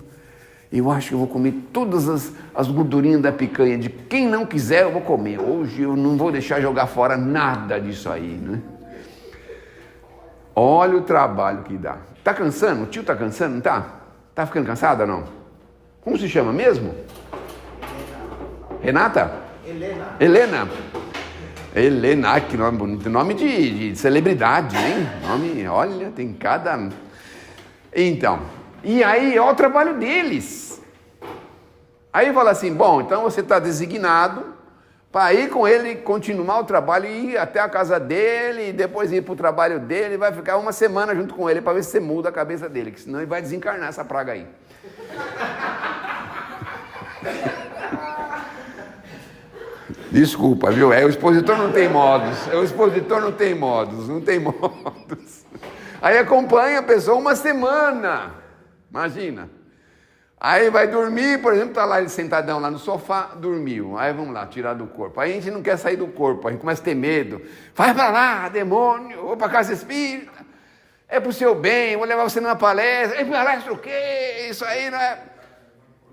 [SPEAKER 1] eu acho que eu vou comer todas as gordurinhas da picanha. De quem não quiser, eu vou comer. Hoje eu não vou deixar jogar fora nada disso aí, né? Olha o trabalho que dá. Tá cansando? O tio tá cansando, não tá? Tá ficando cansada ou não? Como se chama mesmo? Renata? Helena. Helena, que nome bonito. Nome de celebridade, hein? Nome, olha, tem cada... Então... E aí, olha o trabalho deles. Aí fala assim: bom, então você está designado para ir com ele, continuar o trabalho, ir até a casa dele, e depois ir para o trabalho dele, vai ficar uma semana junto com ele, para ver se você muda a cabeça dele, que senão ele vai desencarnar essa praga aí. Desculpa, viu? O expositor não tem modos. Não tem modos. Aí acompanha a pessoa uma semana. Imagina. Aí vai dormir, por exemplo, tá lá ele sentadão lá no sofá, dormiu. Aí vamos lá, tirar do corpo. Aí a gente não quer sair do corpo, a gente começa a ter medo. Vai para lá, demônio, vou para casa espírita. É pro seu bem, vou levar você numa palestra. Palestra o quê? Isso aí não é...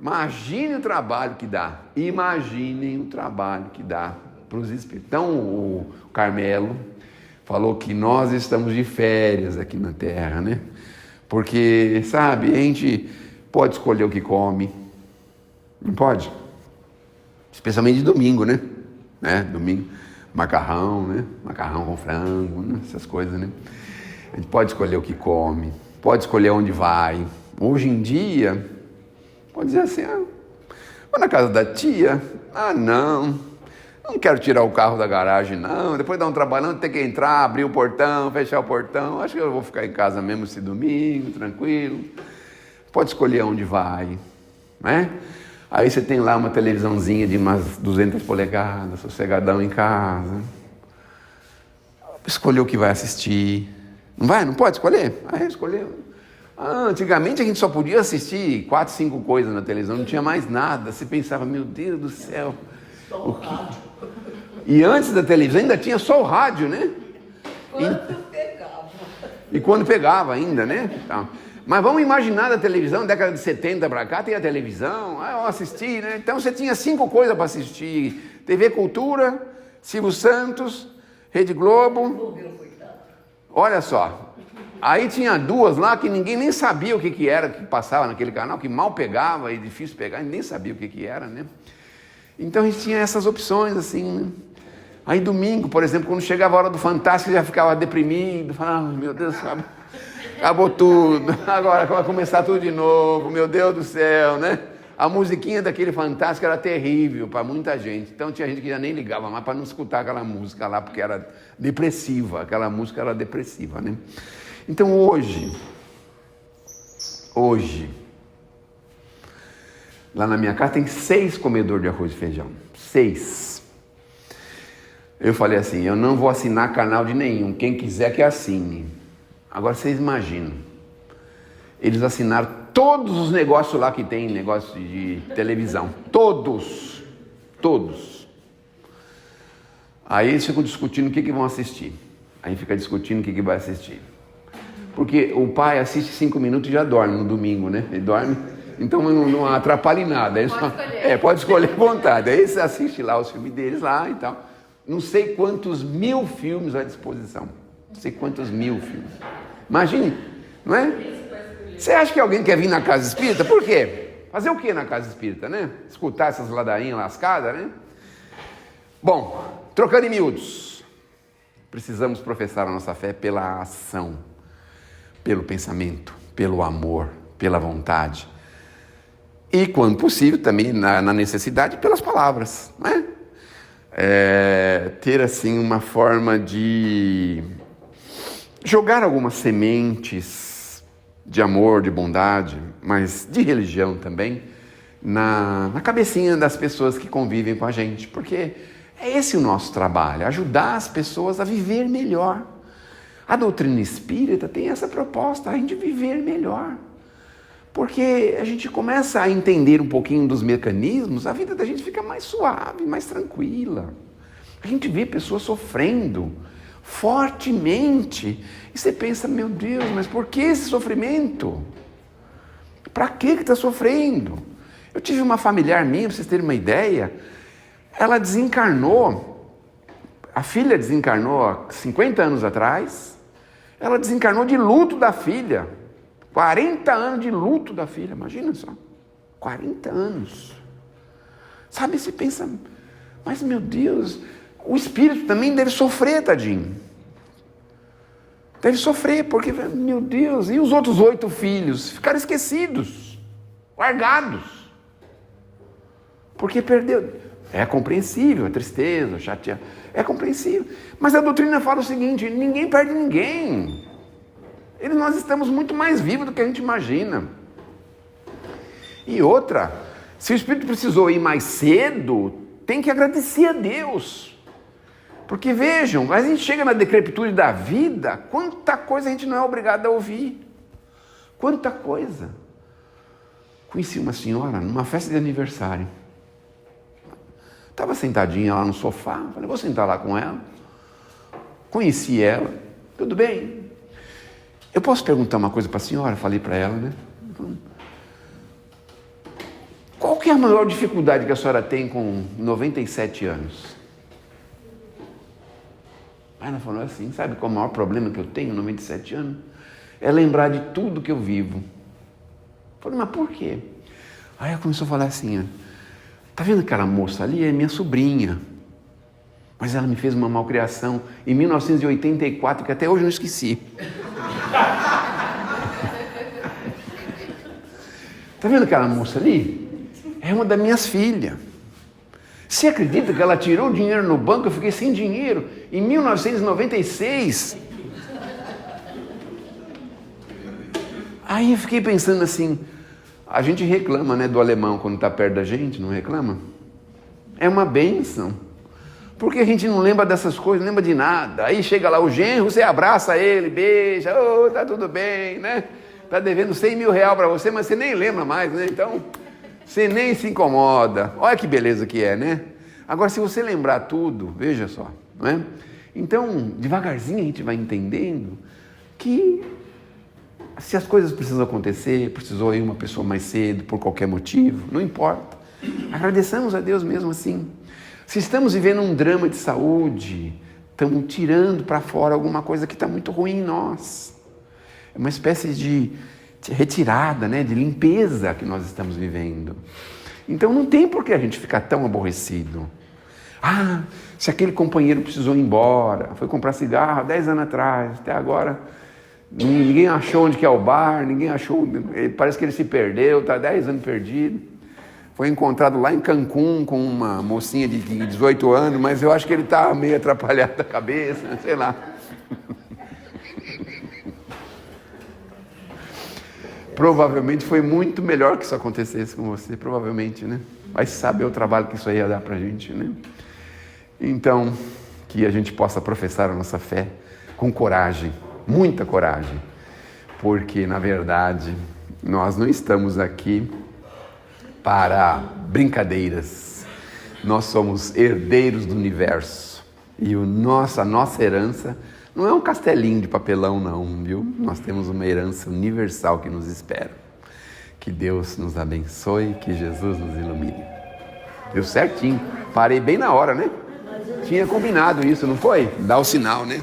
[SPEAKER 1] Imagine o trabalho que dá. Imaginem o trabalho que dá para os espíritos. Então, o Carmelo falou que nós estamos de férias aqui na Terra, né? Porque, sabe, a gente pode escolher o que come. Não pode? Especialmente de domingo, né? Domingo, macarrão, né? Macarrão com frango, né? Essas coisas, né? A gente pode escolher o que come, pode escolher onde vai. Hoje em dia... Pode dizer assim, vou na casa da tia, não quero tirar o carro da garagem não, depois dá um trabalhão, ter que entrar, abrir o portão, fechar o portão, acho que eu vou ficar em casa mesmo esse domingo, tranquilo. Pode escolher onde vai, né? Aí você tem lá uma televisãozinha de umas 200 polegadas, sossegadão em casa, escolher o que vai assistir, não vai? Não pode escolher? Aí escolheu. Antigamente a gente só podia assistir 4, 5 coisas na televisão, não tinha mais nada. Você pensava, meu Deus do céu.
[SPEAKER 2] Só o rádio.
[SPEAKER 1] E antes da televisão ainda tinha só o rádio, né?
[SPEAKER 2] Quando pegava.
[SPEAKER 1] E quando pegava ainda, né? Então, mas vamos imaginar da televisão, década de 70 para cá, tem a televisão, eu assisti, né? Então você tinha 5 coisas para assistir. TV Cultura, Silvio Santos, Rede Globo. Olha só. Aí tinha 2 lá que ninguém nem sabia o que era que passava naquele canal, que mal pegava e difícil pegar, nem sabia o que era, né? Então a gente tinha essas opções, assim, né? Aí domingo, por exemplo, quando chegava a hora do Fantástico, já ficava deprimido, falava, meu Deus, acabou tudo, agora vai começar tudo de novo, meu Deus do céu, né? A musiquinha daquele Fantástico era terrível para muita gente, então tinha gente que já nem ligava mais para não escutar aquela música lá, porque era depressiva, aquela música era depressiva, né? Então hoje, lá na minha casa tem 6 comedores de arroz e feijão, 6. Eu falei assim, eu não vou assinar canal de nenhum, quem quiser que assine. Agora vocês imaginam, eles assinaram todos os negócios lá que tem, negócio de televisão, todos. Aí eles ficam discutindo o que vão assistir, aí fica discutindo o que vai assistir. Porque o pai assiste 5 minutos e já dorme no domingo, né? Ele dorme, então não atrapalha em nada. Pode escolher à vontade. Aí você assiste lá os filmes deles lá e tal. Não sei quantos 1000 filmes à disposição. Não sei quantos 1000 filmes. Imagine, não é? Você acha que alguém quer vir na casa espírita? Por quê? Fazer o quê na casa espírita, né? Escutar essas ladainhas lascadas, né? Bom, trocando em miúdos. Precisamos professar a nossa fé pela ação. Pelo pensamento, pelo amor, pela vontade. E, quando possível, também na necessidade, pelas palavras. Né? Ter, assim, uma forma de jogar algumas sementes de amor, de bondade, mas de religião também, na cabecinha das pessoas que convivem com a gente. Porque é esse o nosso trabalho, ajudar as pessoas a viver melhor. A doutrina espírita tem essa proposta, a gente viver melhor. Porque a gente começa a entender um pouquinho dos mecanismos, a vida da gente fica mais suave, mais tranquila. A gente vê pessoas sofrendo fortemente. E você pensa, meu Deus, mas por que esse sofrimento? Para que está sofrendo? Eu tive uma familiar minha, para vocês terem uma ideia, ela desencarnou, a filha desencarnou há 50 anos atrás, ela desencarnou de luto da filha. 40 anos de luto da filha, imagina só. 40 anos. Sabe, você pensa, mas meu Deus, o espírito também deve sofrer, tadinho. Deve sofrer, porque, meu Deus, e os outros 8 filhos? Ficaram esquecidos, largados. Porque perdeu. É compreensível, a tristeza, chatear, é compreensível. Mas a doutrina fala o seguinte: ninguém perde ninguém. Nós estamos muito mais vivos do que a gente imagina. E outra, se o Espírito precisou ir mais cedo, tem que agradecer a Deus. Porque vejam, a gente chega na decrepitude da vida, quanta coisa a gente não é obrigado a ouvir. Quanta coisa. Conheci uma senhora numa festa de aniversário. Estava sentadinha lá no sofá, falei, vou sentar lá com ela. Conheci ela, tudo bem? Eu posso perguntar uma coisa para a senhora? Falei para ela, né? Qual que é a maior dificuldade que a senhora tem com 97 anos? Aí ela falou assim, sabe qual é o maior problema que eu tenho com 97 anos? É lembrar de tudo que eu vivo. Eu falei, mas por quê? Aí ela começou a falar assim, tá vendo aquela moça ali? É minha sobrinha. Mas ela me fez uma malcriação em 1984, que até hoje eu não esqueci. Tá vendo aquela moça ali? É uma das minhas filhas. Você acredita que ela tirou o dinheiro no banco? Eu fiquei sem dinheiro em 1996. Aí eu fiquei pensando assim, a gente reclama, né, do alemão quando está perto da gente, não reclama? É uma bênção. Porque a gente não lembra dessas coisas, não lembra de nada. Aí chega lá o genro, você abraça ele, beija, tá tudo bem, né? Tá devendo 100 mil reais para você, mas você nem lembra mais, né? Então, você nem se incomoda. Olha que beleza que é, né? Agora, se você lembrar tudo, veja só, não é? Então, devagarzinho a gente vai entendendo que se as coisas precisam acontecer, precisou ir uma pessoa mais cedo, por qualquer motivo, não importa. Agradeçamos a Deus mesmo assim. Se estamos vivendo um drama de saúde, estamos tirando para fora alguma coisa que está muito ruim em nós. É uma espécie de retirada, né, de limpeza que nós estamos vivendo. Então não tem por que a gente ficar tão aborrecido. Se aquele companheiro precisou ir embora, foi comprar cigarro há 10 anos atrás, até agora ninguém achou onde que é o bar, ninguém achou, parece que ele se perdeu, está 10 anos perdido. Foi encontrado lá em Cancún com uma mocinha de 18 anos, mas eu acho que ele está meio atrapalhado da cabeça, sei lá. Provavelmente foi muito melhor que isso acontecesse com você, provavelmente, né? Vai saber o trabalho que isso aí ia dar pra gente, né? Então, que a gente possa professar a nossa fé com coragem, muita coragem, porque, na verdade, nós não estamos aqui para brincadeiras. Nós somos herdeiros do universo e a nossa herança não é um castelinho de papelão não, viu? Nós temos uma herança universal que nos espera. Que Deus nos abençoe, que Jesus nos ilumine. Deu certinho, parei bem na hora, né? Tinha combinado isso, não foi? Dá o sinal, né?